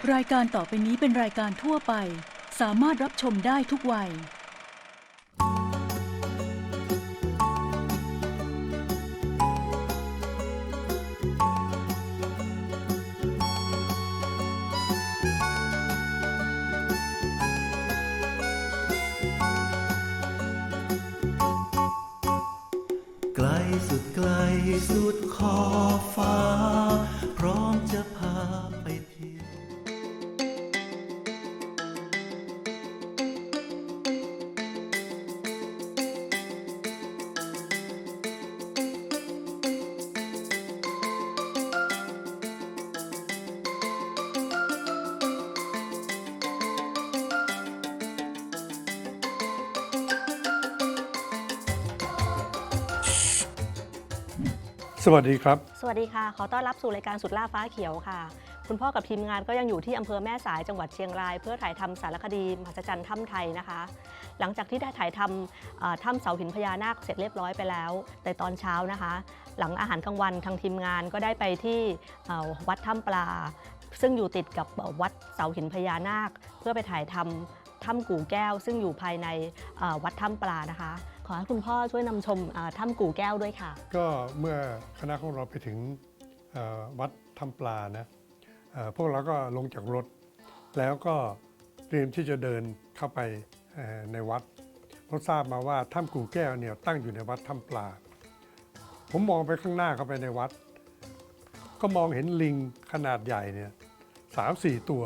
รายการต่อไปนี้เป็นรายการทั่วไปสามารถรับชมได้ทุกวัยไกลสุดไกลสุดขอบฟ้าพร้อมจะพาไปเที่ยวสวัสดีครับ สวัสดีค่ะขอต้อนรับสู่รายการสุดล่าฟ้าเขียวค่ะคุณพ่อกับทีมงานก็ยังอยู่ที่อำเภอแม่สายจังหวัดเชียงรายเพื่อถ่ายทำสารคดีมหัศจรรย์ถ้ำไทยนะคะหลังจากที่ได้ถ่ายทำถ้ำเสาหินพญานาคเสร็จเรียบร้อยไปแล้วแต่ตอนเช้านะคะหลังอาหารกลางวันทางทีมงานก็ได้ไปที่วัดถ้ำปลาซึ่งอยู่ติดกับวัดเสาหินพญานาคเพื่อไปถ่ายทำถ้ำกู่แก้วซึ่งอยู่ภายในวัดถ้ำปลานะคะขอให้คุณพ่อช่วยนำชมถ้ำกู่แก้วด้วยค่ะก็เมื่อคณะของเราไปถึงวัดถ้ำปลานะพวกเราก็ลงจากรถแล้วก็เตรียมที่จะเดินเข้าไปในวัดเพราะทราบมาว่าถ้ำกู่แก้วเนี่ยตั้งอยู่ในวัดถ้ำปลาผมมองไปข้างหน้าเข้าไปในวัดก็มองเห็นลิงขนาดใหญ่เนี่ย3-4 ตัว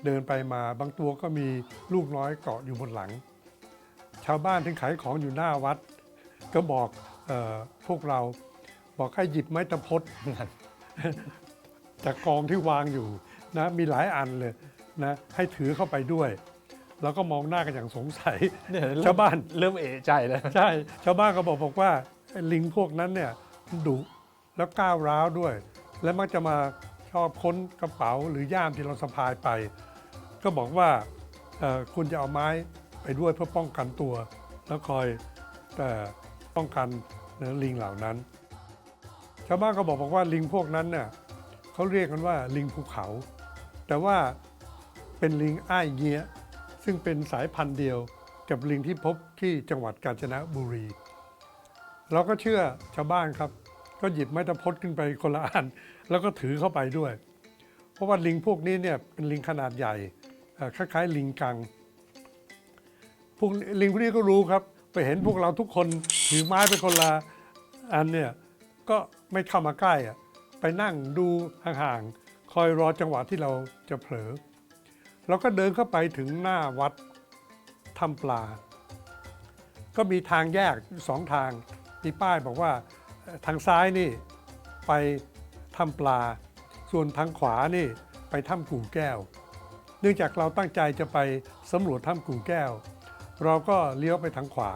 เดินไปมาบางตัวก็มีลูกน้อยเกาะอยู่บนหลังชาวบ้านที่ขายของอยู่หน้าวัดก็บอกพวกเราบอกให้หยิบไม้ตะพด จากกองที่วางอยู่นะมีหลายอันเลยนะให้ถือเข้าไปด้วยแล้วก็มองหน้ากันอย่างสงสัย ชาวบ้าน เริ่มเอะใจแล้ว ใช่ชาวบ้านก็บอกว่าลิงพวกนั้นเนี่ยดุแล้วก้าวร้าวด้วย และมักจะมาชอบค้นกระเป๋าหรือย่ามที่เราสะพายไป ก็บอกว่าคุณจะเอาไม้ไปด้วยเพื่อป้องกันตัว แล้วคอยป้องกันลิงเหล่านั้น ชาวบ้านก็บอกว่าลิงพวกนั้นเนี่ยเขาเรียกกันว่าลิงภูเขา แต่ว่าเป็นลิงอ้ายเงี้ยซึ่งเป็นสายพันธุ์เดียวกับลิงที่พบที่จังหวัดกาญจนบุรี เราก็เชื่อชาวบ้านครับก็หยิบไม้ตะพดขึ้นไปคนละอันแล้วก็ถือเข้าไปด้วย เพราะว่าลิงพวกนี้เนี่ยเป็นลิงขนาดใหญ่คล้ายๆลิงกังพวกลิงพวกนี้ก็รู้ครับไปเห็นพวกเราทุกคนถือไม้ไปคนละอันเนี่ยก็ไม่เข้ามาใกล้ไปนั่งดูห่างๆคอยรอจังหวะที่เราจะเผลอเราก็เดินเข้าไปถึงหน้าวัดถ้ำปลาก็มีทางแยก2 ทางมีป้ายบอกว่าทางซ้ายนี่ไปถ้ำปลาส่วนทางขวานี่ไปถ้ำกู่แก้วเนื่องจากเราตั้งใจจะไปสำรวจถ้ำกู่แก้วเราก็เลี้ยวไปทางขวา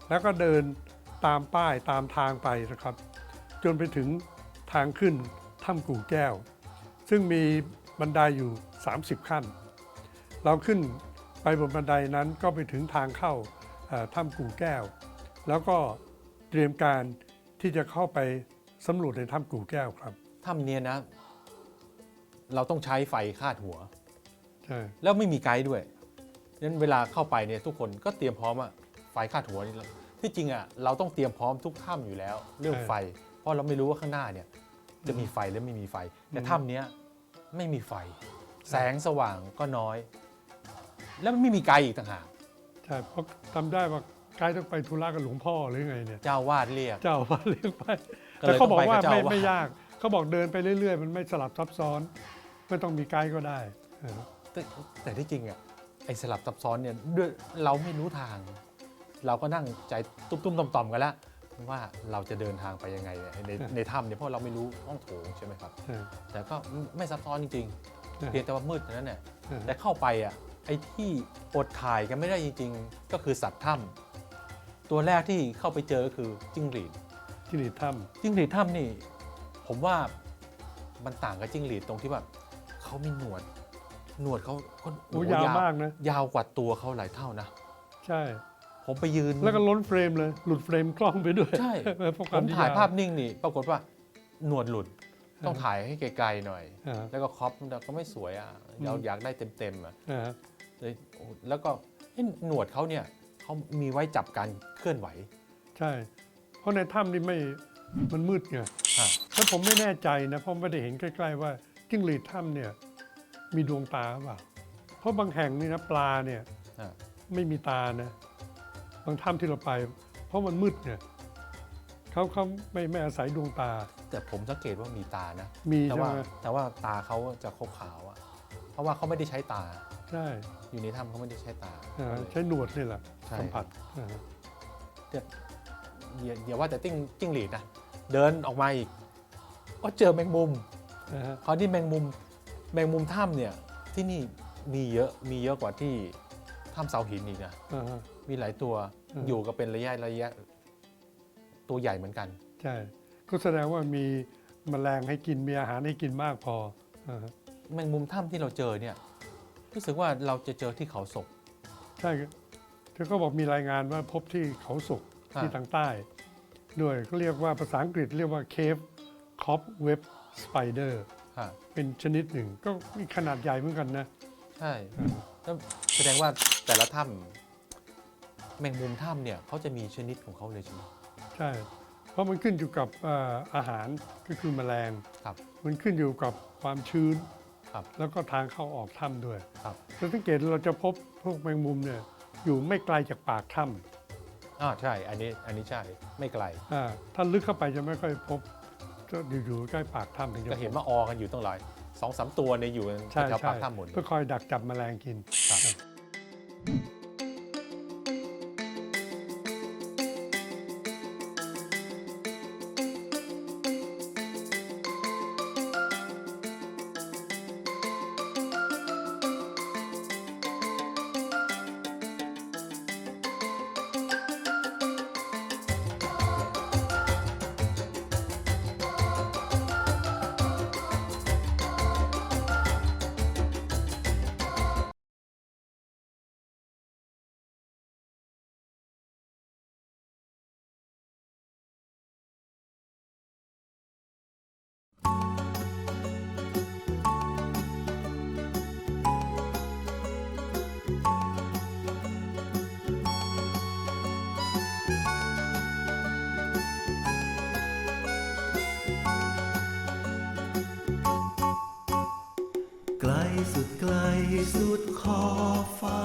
แล้วก็เดินตามป้ายตามทางไปนะครับจนไปถึงทางขึ้นถ้ำกู่แก้วซึ่งมีบันไดอยู่30 ขั้นเราขึ้นไปบนบันไดนั้นก็ไปถึงทางเข้าถ้ำกู่แก้วแล้วก็เตรียมการที่จะเข้าไปสำรวจในถ้ำกู่แก้วครับ ถ้ำเนี้ยนะเราต้องใช้ไฟคาดหัว ใช่ แล้วไม่มีไกด์ด้วยนั้นเวลาเข้าไปเนี่ยทุกคนก็เตรียมพร้อมอะไฟคาดหัวนี่ที่จริงอะเราต้องเตรียมพร้อมทุกถ้ำอยู่แล้วเรื่องไฟ เพราะเราไม่รู้ว่าข้างหน้าเนี่ยจะมีไฟหรือไม่มีไฟแต่ถ้ำเนี้ยไม่มีไฟ แสงสว่างก็น้อย แล้วไม่มีไกด์อีกต่างหาก ใช่เพราะจำได้ว่าไกด์ต้องไปธุระกับหลวงพ่อหรือไงเนี่ย เจ้าวาดเรียก เจ้าว่าเรียกไป ก็เลย แต่เขาบอกว่า ต้องไปกับเจ้าอาวาส ไม่ยากเขาบอกเดินไปเรื่อยๆมันไม่สลับซับซ้อนไม่ต้องมีไกด์ก็ได้ แต่ที่จริงอ่ะไอ้สลับซับซ้อนเนี่ยด้วยเราไม่รู้ทาง เราก็นั่งใจตุ้มๆต่อมๆกันแล้วว่าเราจะเดินทางไปยังไงในถ้ำเนี่ยเพราะเราไม่รู้ห้องโถงใช่ไหมครับ แต่ก็ไม่ซับซ้อนจริงๆเพียงแต่ว่ามืดเท่านั้นเนี่ยแต่เข้าไปอ่ะไอ้ที่อดถ่ายกันไม่ได้จริงๆ ก็คือสัตว์ถ้ำตัวแรกที่เข้าไปเจอก็คือจิ้งหรีด ที่นี่ถ้ จิ้งหรีดถ้ำนี่ผมว่ามันต่างกับจิ้งหรีดตรงที่แบบเขามีหนวดเขาก็ ำโอ้ยาวมากนะ ยาวกว่าตัวเขาหลายเท่านะ ใช่ ผมไปยืน แล้วก็ล้นเฟรมเลยหลุดเฟรมกล้องไปด้วย ใช่ เพราะค ผ วาม ม ที่ ถ่าย ว ภาพนิ่งนี่ปรากฏว่าหนวดหลุด ต้องถ่ายให้ไกลๆหน่อย อ่า แล้วก็ครอปก็ไม่สวยอ่ะเราอยากได้เต็มๆอ่ะ อ่า แล้วก็หนวดเขาเนี่ยเขามีไว้จับการเคลื่อนไหว ใช่ เพราะในถ้ำนี่มันมืดไง ฮะ แล้วผมไม่แน่ใจนะเพราะไม่ได้เห็นใกล้ๆว่าจิ้งหรีดถ้ำเนี่ยมีดวงตาหรือเปล่าเพราะบางแห่งนี่นะปลาเนี่ย อ่า ไม่มีตานะบางถ้ำที่เราไป เพราะมันมืดเนี่ยเขาไม่อาศัยดวงตา แต่ผมสังเกตว่ามีตานะ มี แต่ ใช่ ว่า ไหม แต่ว่าตาเขาจะขาวๆอ่ะเพราะว่าเขาไม่ได้ใช้ตา ใช่ อยู่ในถ้ำเขาไม่ได้ใช้ตา ใช้หนวดนี่แหละ ใช่ สัมผัสอ่า อย่าว่าแต่จิ้งหรีดนะเดินออกมาอีกก็เจอแมงมุม นะฮะ คราวนี้แมงมุมถ้ำเนี่ยที่นี่มีเยอะกว่าที่ถ้ำเสาหินอีกนะ อ่าฮะ มีหลายตัว อืม อยู่กันเป็นระยะตัวใหญ่เหมือนกัน ใช่ก็แสดงว่ามีแมลงให้กินมีอาหารให้กินมากพออ่าฮะ แมงมุมถ้ำที่เราเจอเนี่ยรู้สึกว่าเราจะเจอที่เขาศก ใช่ที่เขาบอกมีรายงานว่าพบที่เขาศก อ่า ที่ทางใต้ด้วยเขาเรียกว่าภาษาอังกฤษเรียกว่า Cave Cobweb Spider ฮะ เป็นชนิดหนึ่งก็มีขนาดใหญ่เหมือนกันนะ ใช่แล้วแสดงว่าแต่ละถ้ำแมงมุมถ้ำเนี่ยเขาจะมีชนิดของเขาเลยใช่ไหม ใช่ เพราะมันขึ้นอยู่กับอาหารก็คือแมลง ครับ มันขึ้นอยู่กับความชื้น ครับ แล้วก็ทางเข้าออกถ้ำด้วย ครับ เราสังเกตเราจะพบพวกแมงมุมเนี่ยอยู่ไม่ไกลจากปากถ้ำ ใช่อันนี้ใช่ไม่ไกล ถ้าลึกเข้าไปจะไม่ค่อยพบก็อยู่ใกล้ปากถ้ำถึงจะ ก็เห็น พบ ว่าออกันอยู่ตั้งหลาย2-3 ตัวในยอยู่ ใช่ แถว ใช่ ปากถ้ำหมดเลย เพื่อคอยดักจับแมลงกิน ครับ ไกลสุดไกลสุดขอบฟ้า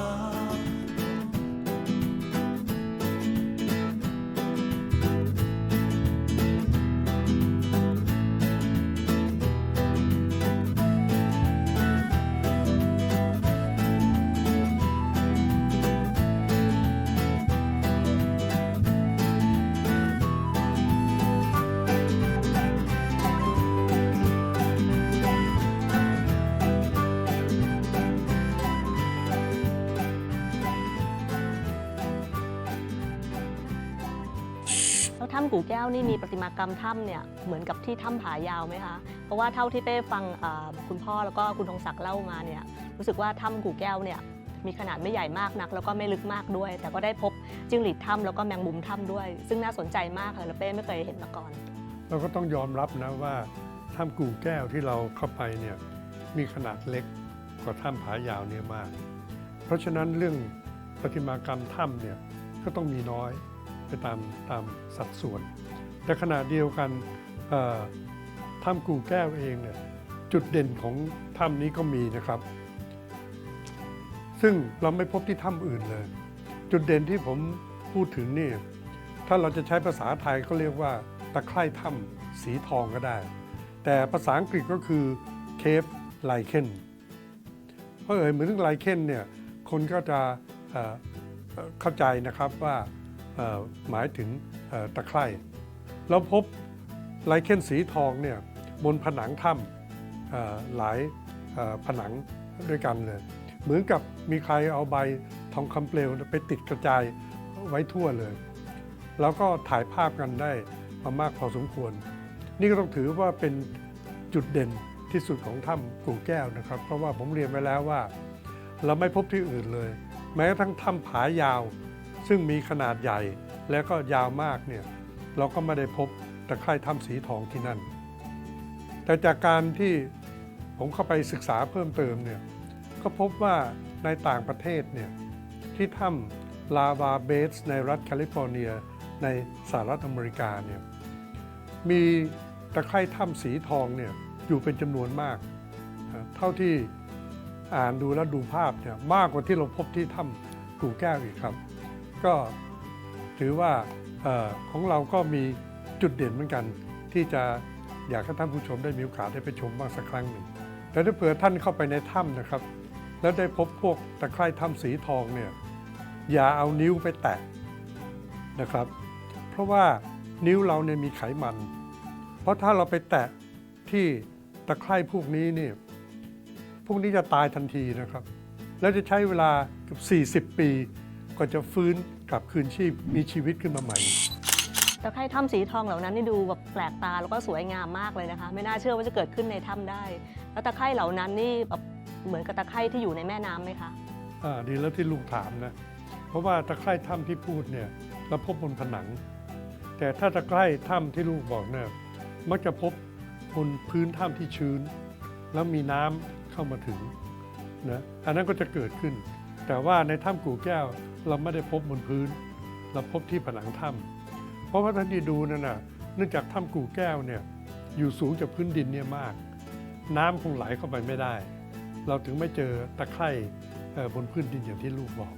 แล้วถ้ำกู่แก้วนี่มีประติมากรรมถ้ำเนี่ยเหมือนกับที่ถ้ำผายาวไหมคะ เพราะว่าเท่าที่เป้ฟังคุณพ่อแล้วก็คุณธงศักดิ์เล่ามาเนี่ยรู้สึกว่าถ้ำกู่แก้วเนี่ยมีขนาดไม่ใหญ่มากนัก แล้วก็ไม่ลึกมากด้วย แต่ก็ได้พบจิ้งหรีดถ้ำแล้วก็แมงมุมถ้ำด้วย ซึ่งน่าสนใจมากค่ะแล้วเป้ไม่เคยเห็นมาก่อน เราก็ต้องยอมรับนะว่าถ้ำกู่แก้วที่เราเข้าไปเนี่ยมีขนาดเล็กกว่าถ้ำผายาวเนี่ยมาก เพราะฉะนั้นเรื่องประติมากรรมถ้ำเนี่ยก็ต้องมีน้อยไปตามสัดส่วน แต่ขณะเดียวกันถ้ำกู่แก้วเองเนี่ยจุดเด่นของถ้ำนี้ก็มีนะครับ ซึ่งเราไม่พบที่ถ้ำอื่นเลย จุดเด่นที่ผมพูดถึงนี่ถ้าเราจะใช้ภาษาไทยก็เรียกว่าตะไคร่ถ้ำสีทองก็ได้ แต่ภาษาอังกฤษก็คือเคฟไลเคนเพราะเหมือนถึงไลเคนเนี่ยคนก็จะเข้าใจนะครับว่าหมายถึงตะไคร่เราพบไลเคนสีทองเนี่ยบนผนังถ้ำหลายผนังด้วยกันเลยเหมือนกับมีใครเอาใบทองคำเปลวไปติดกระจายไว้ทั่วเลย แล้วก็ถ่ายภาพกันได้มามากพอสมควร นี่ก็ต้องถือว่าเป็นจุดเด่นที่สุดของถ้ำกู่แก้วนะครับ เพราะว่าผมเรียนไว้แล้วว่าเราไม่พบที่อื่นเลย แม้กระทั่งถ้ำผายาว ซึ่งมีขนาดใหญ่และก็ยาวมากเนี่ยเราก็ไม่ได้พบตะไคร่ถ้ำสีทองที่นั่น แต่ แต่จากการที่ผมเข้าไปศึกษาเพิ่มเติมเนี่ยก็พบว่าในต่างประเทศเนี่ยที่ถ้ำลาวาเบสในรัฐแคลิฟอร์เนียในสหรัฐอเมริกาเนี่ยมีตะไคร่ถ้ำสีทองเนี่ยอยู่เป็นจำนวนมากเท่าที่อ่านดูแล้วดูภาพเนี่ยมากกว่าที่เราพบที่ถ้ำกู่แก้วอีกครับก็ถือว่าของเราก็มีจุดเด่นเหมือนกันที่จะอยากให้ท่านผู้ชมได้มีโอกาสได้ไปชมบ้างสักครั้งหนึ่งแต่ถ้าเผื่อท่านเข้าไปในถ้ำนะครับแล้วได้พบพวกตะไคร่ถ้ำสีทองเนี่ยอย่าเอานิ้วไปแตะนะครับเพราะว่านิ้วเราเนี่ยมีไขมันเพราะถ้าเราไปแตะที่ตะไคร่พวกนี้เนี่ยพวกนี้จะตายทันทีนะครับแล้วจะใช้เวลาเกือบ40 ปีก็จะฟื้นกลับคืนชีพมีชีวิตขึ้นมาใหม่ ตะไคร่ถ้ำสีทองเหล่านั้นนี่ดูแบบแปลกตาแล้วก็สวยงามมากเลยนะคะไม่น่าเชื่อว่าจะเกิดขึ้นในถ้ำได้แล้วตะไคร่เหล่านั้นนี่แบบเหมือนกับตะไคร่ที่อยู่ในแม่น้ำไหมคะดีแล้วที่ลุงถามนะเพราะว่าตะไคร่ถ้ำที่พูดเนี่ยเราพบบนผนังแต่ถ้าตะไคร่ถ้ำที่ลูกบอกเนี่ยมักจะพบบนพื้นถ้ำที่ชื้นแล้วมีน้ำเข้ามาถึงนะอันนั้นก็จะเกิดขึ้นแต่ว่าในถ้ำกู่แก้วเราไม่ได้พบบนพื้นเราพบที่ผนังถ้ำเพราะว่าท่านที่ดูนั่นน่ะเนื่องจากถ้ำกู่แก้วเนี่ยอยู่สูงจากพื้นดินเนี่ยมากน้ำคงไหลเข้าไปไม่ได้เราถึงไม่เจอตะไคร่บนพื้นดินอย่างที่ลูกบอก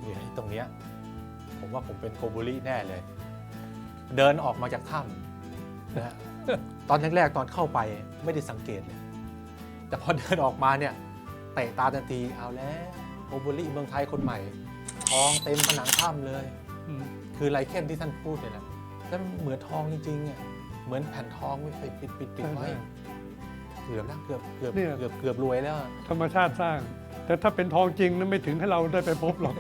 เนี่ยตรงเนี้ยผมว่าผมเป็นโกโบริแน่เลยเดินออกมาจากถ้ำนะฮะ ตอนแรกๆตอนเข้าไปไม่ได้สังเกตเลยแต่พอเดินออกมาเนี่ยเตะตาทันทีเอาแล้วโกโบริเมืองไทยคนใหม่ทองเต็มผนังถ้ำเลยคือไลเคนที่ท่านพูดเนี่ยนะแล้วเหมือนทองจริงๆอ่ะเหมือนแผ่นทองไม่ไปปิดไว้เกือบแล้วเกือบรวยแล้วธรรมชาติสร้างแต่ถ้าเป็นทองจริงนั้นไม่ถึงให้เราได้ไปพบหรอก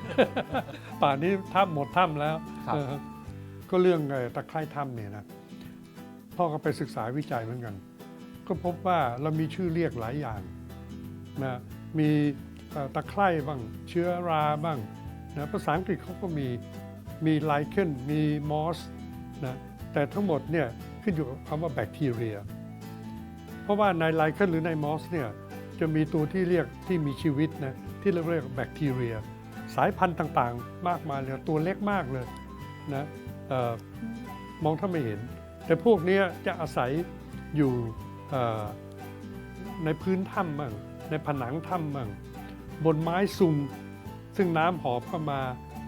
ป่านนี้ถ้ำหมดถ้ำแล้วก็เรื่องตะไคร่ถ้ำเนี่ยนะพ่อก็ไปศึกษาวิจัยเหมือนกันก็พบว่าเรามีชื่อเรียกหลายอย่างนะมีตะไคร่บ้างเชื้อราบ้างนะภาษาอังกฤษเขาก็มีไลเคนมีมอสนะแต่ทั้งหมดเนี่ยขึ้นอยู่กับคำว่าแบคทีเรียเพราะว่าในไลเคนหรือในมอสเนี่ยจะมีตัวที่เรียกที่มีชีวิตนะที่เราเรียกแบคทีเรียสายพันธุ์ต่างๆมากมายเลยตัวเล็กมากเลยนะมองถ้าไม่เห็นแต่พวกนี้จะอาศัยอยู่ในพื้นถ้ำบ้างในผนังถ้ำบ้างบนไม้ซุงซึ่งน้ำหอบเข้ามา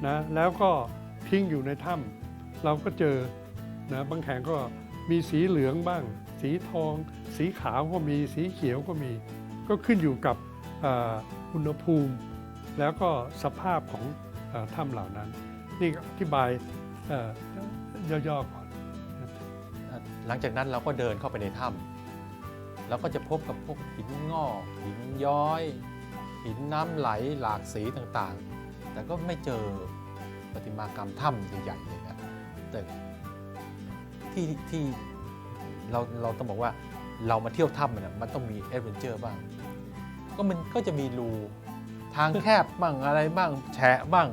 นะแล้วก็ทิ้งอยู่ในถ้ำเราก็เจอนะบางแห่งก็มีสีเหลืองบ้างสีทองสีขาวก็มีสีเขียวก็มีก็ขึ้นอยู่กับอุณหภูมิแล้วก็สภาพของถ้ำเหล่านั้นนี่อธิบายย่อๆก่อนหลังจากนั้นเราก็เดินเข้าไปในถ้ำเราก็จะพบกับพวกหินงอกหินย้อยหินน้ำไหลหลากสีต่างๆแต่ก็ไม่เจอประติมากรรมถ้ำใหญ่ๆเลยนะแต่ที่เราต้องบอกว่าเรามาเที่ยวถ้ำมันต้องมีแอดเวนเจอร์บ้างมันก็จะมีรูทางแคบบ้างอะไรบ้างแฉะบ้าง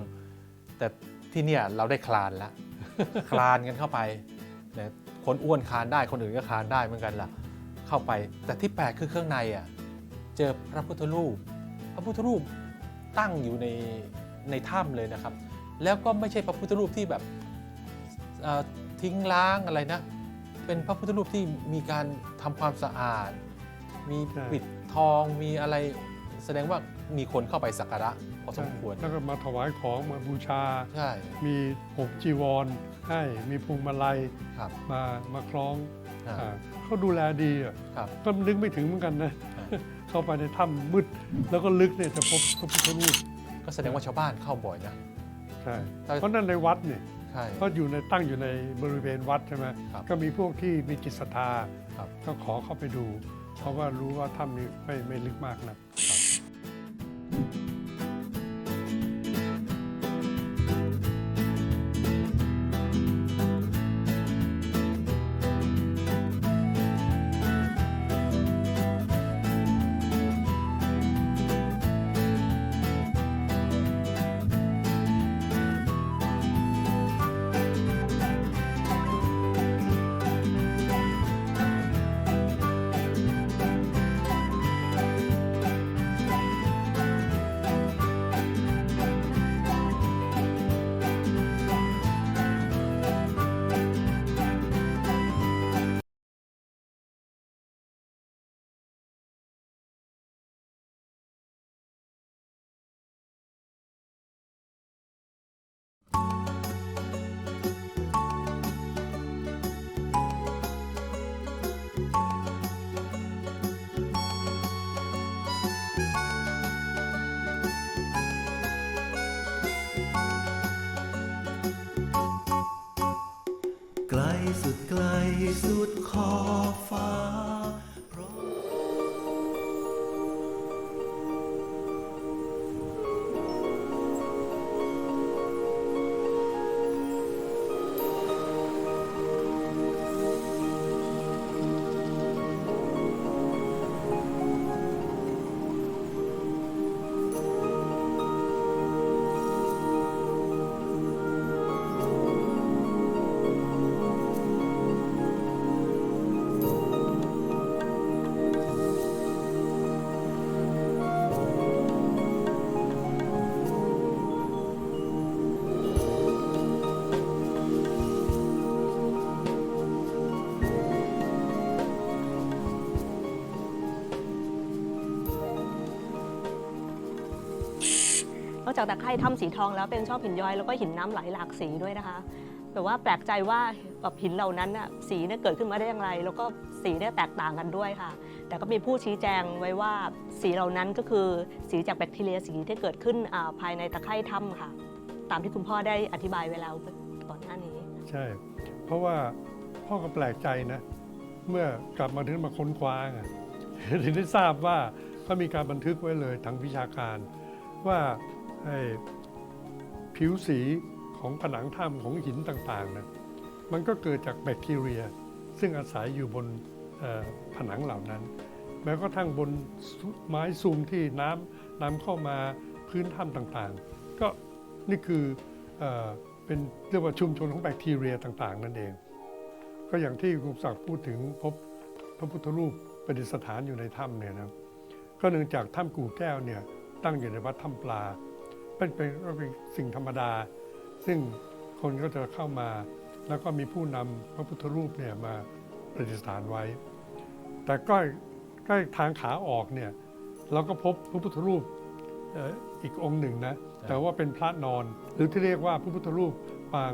แต่ที่เนี่ยเราได้คลานแล้วคลานกันเข้าไปคนอ้วนคลานได้คนอื่นก็คลานได้เหมือนกันล่ะเข้าไปแต่ที่แปลกคือข้างในเจอพระพุทธรูปตั้งอยู่ในถ้ำเลยนะครับแล้วก็ไม่ใช่พระพุทธรูปที่แบบทิ้งล้างอะไรนะเป็นพระพุทธรูปที่มีการทำความสะอาดมีปิดทองมีอะไรแสดงว่ามีคนเข้าไปสักการะพอสมควรแล้วก็มาถวายของมาบูชามีห่มจีวรให้มีพวงมาลัยมาคล้องเขาดูแลดีก็นึกไม่ถึงเหมือนกันนะเข้าไปในถ้ำมืดแล้วก็ลึกเนี่ยจะพบพระพุทธรูปก็แสดงว่าชาวบ้านเข้าบ่อยนะใช่เพราะนั่นในวัดเนี่ยเพราะตั้งอยู่ในบริเวณวัดใช่ไหมก็มีพวกที่มีจิตศรัทธาก็ขอเข้าไปดูเพราะว่ารู้ว่าถ้ำนี้ไม่ลึกมากนะ สุดไกลสุดขอบฟ้า นอกจากตะไคร่ถ้ำสีทองแล้วเป็นชอบหินย้อยแล้วก็หินน้ำไหลหลากสีด้วยนะคะแต่ว่าแปลกใจว่าแบบหินเหล่านั้นน่ะสีเนี่ยเกิดขึ้นมาได้อย่างไร แล้วก็สีเนี่ยแตกต่างกันด้วยค่ะ แต่ก็มีผู้ชี้แจงไว้ว่าสีเหล่านั้นก็คือสีจากแบคทีเรียสีที่เกิดขึ้นภายในตะไคร่ถ้ำค่ะ ตามที่คุณพ่อได้อธิบายไว้แล้วก่อนหน้านี้ ใช่ เพราะว่าพ่อก็แปลกใจนะ เมื่อกลับมาถึงมาค้นคว้าไง ถึงได้ทราบว่าก็มีการบันทึกไว้เลยทางวิชาการว่าผิวสีของผนังถ้ำของหินต่างๆนะมันก็เกิดจากแบคทีเรีย ซึ่งอาศัยอยู่บนผนังเหล่านั้นแม้กระทั่งบนไม้ซุงที่น้ำเข้ามาพื้นถ้ำต่างๆก็นี่คือเป็นเรียกว่าชุมชนของแบคทีเรียต่างๆนั่นเอง ก็อย่างที่คุณศักดิ์พูดถึงพบพระพุทธรูปประดิษฐานอยู่ในถ้ำเนี่ยนะก็เนื่องจากถ้ำกู่แก้วเนี่ยตั้งอยู่ในวัดถ้ำปลาเป็นสิ่งธรรมดาซึ่งคนก็จะเข้ามาแล้วก็มีผู้นำพระพุทธรูปเนี่ยมาประดิษฐานไว้แต่ใกล้ทางขาออกเนี่ยเราก็พบพระพุทธรูปอีกองค์หนึ่งนะแต่ว่าเป็นพระนอนหรือที่เรียกว่าพระพุทธรูปปาง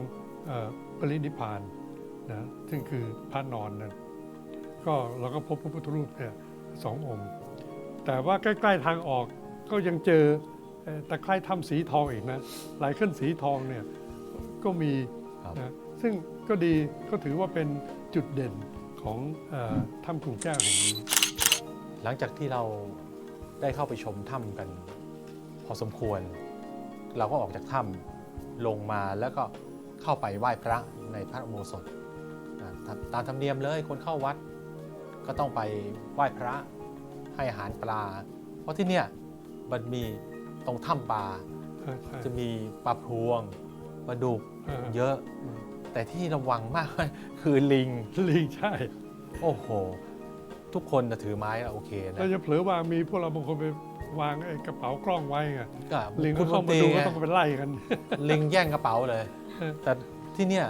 ปรินิพพานนะซึ่งคือพระนอนนั่นก็เราก็พบพระพุทธรูปเนี่ย2 องค์แต่ว่าใกล้ๆทางออกก็ยังเจอตะไคร่ถ้ำสีทองอีกนะลายขึ้นสีทองเนี่ยก็มีนะซึ่งก็ดีก็ถือว่าเป็นจุดเด่นของถ้ำกู่แก้วแห่งนี้หลังจากที่เราได้เข้าไปชมถ้ำกันพอสมควรเราก็ออกจากถ้ำลงมาแล้วก็เข้าไปไหว้พระในพระอุโบสถตามธรรมเนียมเลยคนเข้าวัดก็ต้องไปไหว้พระให้อาหารปลาเพราะที่เนี่ยมันมีตรงถ้ำปลาจะมีปลาพรวงปลาดุกเยอะแต่ที่ระวังมากคือลิงใช่ โอ้โหทุกคนจะถือไม้โอเคนะเราจะเผลอวางมีพวกเราบางคนไปวางไอ้กระเป๋ากล้องไว้ไงลิง ก็ เข้ามาดูก็ต้องไปไล่กันลิงแย่งกระเป๋าเลยแต่ที่เนี่ย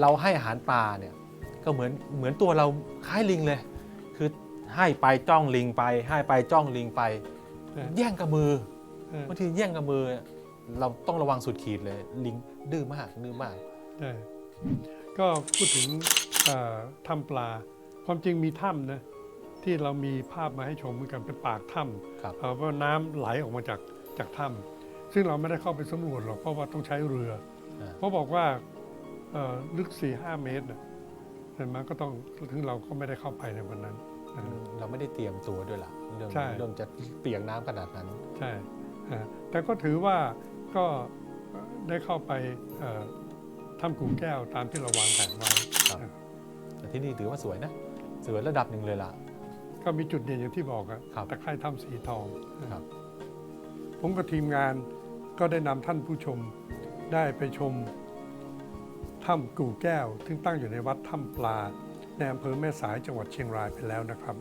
เราให้อาหารปลาเนี่ยก็เหมือนตัวเราคล้ายลิงเลยคือให้ไปจ้องลิงไปให้ไปจ้องลิงไปแย่งกับมือบางทีแย่งกับมือเราต้องระวังสุดขีดเลยลิงดื้อมากใช่ก็พูดถึงถ้ำปลาความจริงมีถ้ำนะที่เรามีภาพมาให้ชมเหมือนกันเป็นปากถ้ำว่าน้ำไหลออกมาจากถ้ำซึ่งเราไม่ได้เข้าไปสำรวจหรอกเพราะว่าต้องใช้เรือเพราะบอกว่าลึก 4-5 เมตรเห็นไหมก็ต้องถึงเราก็ไม่ได้เข้าไปในวันนั้นเราไม่ได้เตรียมตัวด้วยล่ะเรื่องจะเปียกน้ำขนาดนั้นใช่แต่ก็ถือว่าก็ได้เข้าไปถ้ำกู่แก้วตามที่เราวางแผนไว้แต่ที่นี่ถือว่าสวยนะสวยระดับหนึ่งเลยล่ะก็มีจุดเด่นอย่างที่บอกตะไคร่ถ้ำสีทองผมกับทีมงานก็ได้นำท่านผู้ชมได้ไปชมถ้ำกู่แก้วซึ่งตั้งอยู่ในวัดถ้ำปลาในอำเภอแม่สายจังหวัดเชียงรายไปแล้วนะครับ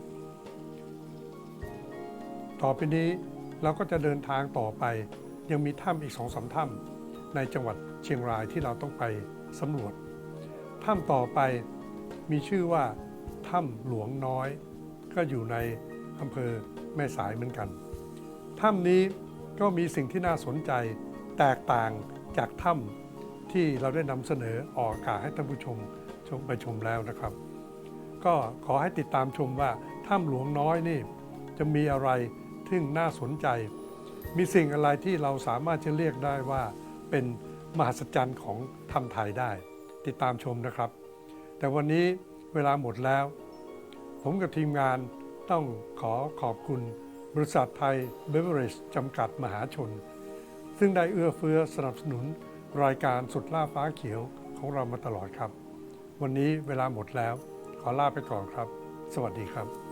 ต่อไปนี้เราก็จะเดินทางต่อไปยังมีถ้ำอีก 2-3 ถ้ำในจังหวัดเชียงรายที่เราต้องไปสำรวจถ้ำต่อไปมีชื่อว่าถ้ำหลวงน้อยก็อยู่ในอำเภอแม่สายเหมือนกันถ้ำนี้ก็มีสิ่งที่น่าสนใจแตกต่างจากถ้ำที่เราได้นำเสนอออกอากาศให้ท่านผู้ชมไปชมแล้วนะครับก็ขอให้ติดตามชมว่าถ้ำหลวงน้อยนี่จะมีอะไรที่น่าสนใจมีสิ่งอะไรที่เราสามารถจะเรียกได้ว่าเป็นมหัศจรรย์ของถ้ำไทยได้ติดตามชมนะครับ แต่วันนี้เวลาหมดแล้ว ผมกับทีมงานต้องขอขอบคุณบริษัทไทยเบเวอเรจจำกัดมหาชน ซึ่งได้เอื้อเฟื้อสนับสนุนรายการสุดล่าฟ้าเขียวของเรามาตลอดครับ วันนี้เวลาหมดแล้วขอลาไปก่อนครับ สวัสดีครับ